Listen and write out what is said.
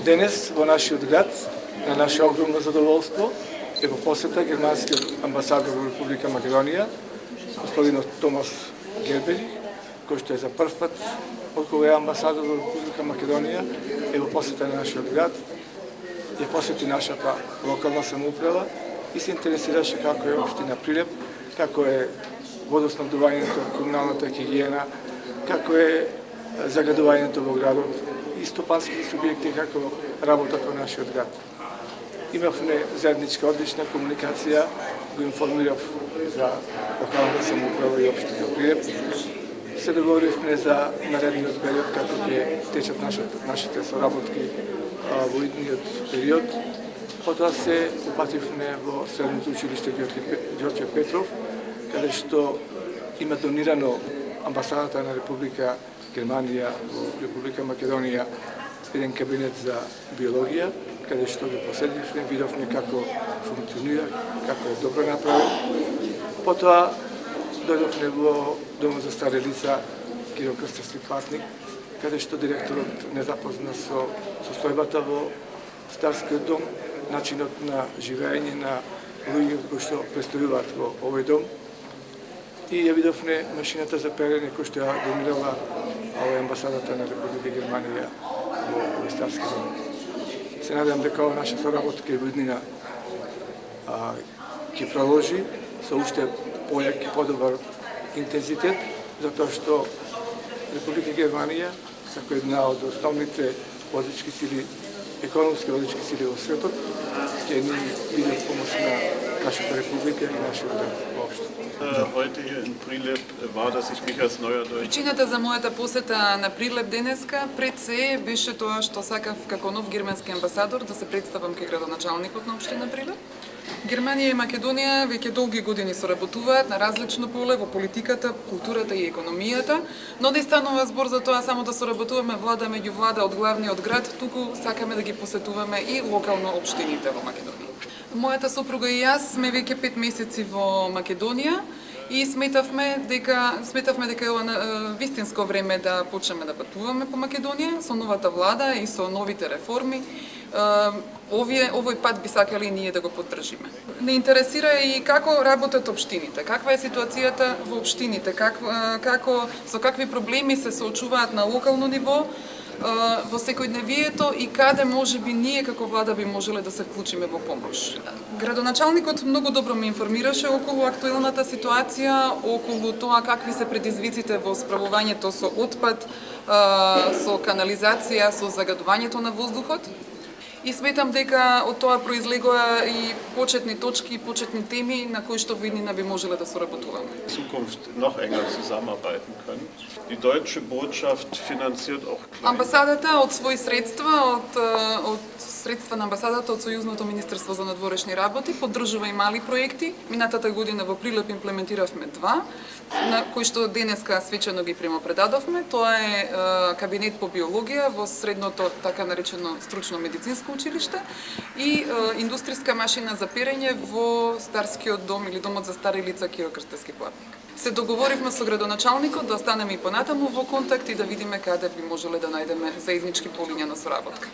Денес во нашиот град, на наше огромно задоволство, е во посета германскиот амбасадор во Република Македонија, господинот Томас Гербери, кој што е за прв пат од кога е амбасадор во Република Македонија, е во посета на нашиот град, ја посети нашата локална самоуправа и се интересираше како е општина Прилеп, како е водоснабдувањето, комуналната хигиена, како е загадувањето во градот и стопанските субјекти како работат во нашиот град. Имавме заедничка одлична комуникација, го информирав за локалната самоуправа и општина Прилеп. Се договоривме за наредниот период како ќе течат нашите соработки во идниот период. Потоа се упативме во Средното училиште Ѓорѓе Петров, каде што има донирано амбасадата на Република Германија во Република Македонија еден кабинет за биологија, каде што го поседивме, видовме како функционира, како е добро направен. Потоа дојдовме во Домот за стари лица Киро Крстевски патник, каде што директорот не запозна со состојбата во старскиот дом, начинот на живење на луѓе кои што престојуваат во овој дом. И ја видовме машината за перење кој што ја донирала амбасадата на Република Германија во овој старски дом. Се надевам дека ова наша соработка и во иднина ќе продолжи со уште појак и подобар интензитет, затоа што Република Германија, како една од основните водички сили, економски водички сили во светот, ќе ни биде помош на нашата република и нашиот град воопшто. Причината за мојата посета на Прилеп денеска пред се беше тоа што сакав како нов германски амбасадор да се представам кај градоначалникот на општина Прилеп. Германија и Македонија веќе долги години соработуваат на различно поле во политиката, културата и економијата, но не станува збор за тоа само да соработуваме влада меѓу влада од главниот град, туку сакаме да ги посетуваме и локално општините во Македонија. Мојата сопруга и јас сме веќе 5 месеци во Македонија и сметавме дека е ова вистинско време да почнеме да патуваме по Македонија со новата влада и со новите реформи. Овој пат би сакале ние да го поддржиме. Не интересира и како работат општините, каква е ситуацијата во општините, со какви проблеми се соочуваат на локално ниво, во секојдневието и каде можеби ние како влада би можеле да се вклучиме во помош. Градоначалникот многу добро ме информираше околу актуелната ситуација, околу тоа какви се предизвиците во справувањето со отпад, со канализација, со загадувањето на воздухот. И сметам дека од тоа произлегоа и почетни точки и почетни теми на кои што во иднина би можеле да соработуваме. Zukunft noch enger zusammenarbeiten können. Die deutsche Botschaft finanziert auch Амбасадата од своји средства, од средства на амбасадата од Сојузното министерство за надворешни работи поддржува и мали проекти. Минатата година во Прилеп имплементиравме 2, на кои што денеска свечено ги примопредадовме. Тоа е кабинет по биологија во средното така наречено стручно медицинско училиште и индустријска машина за перење во старскиот дом или домот за стари лица Киро Крстевски патник. Се договоривме со градоначалникот да останеме и понатаму во контакт и да видиме каде би можеле да најдеме заеднички полиња на соработка.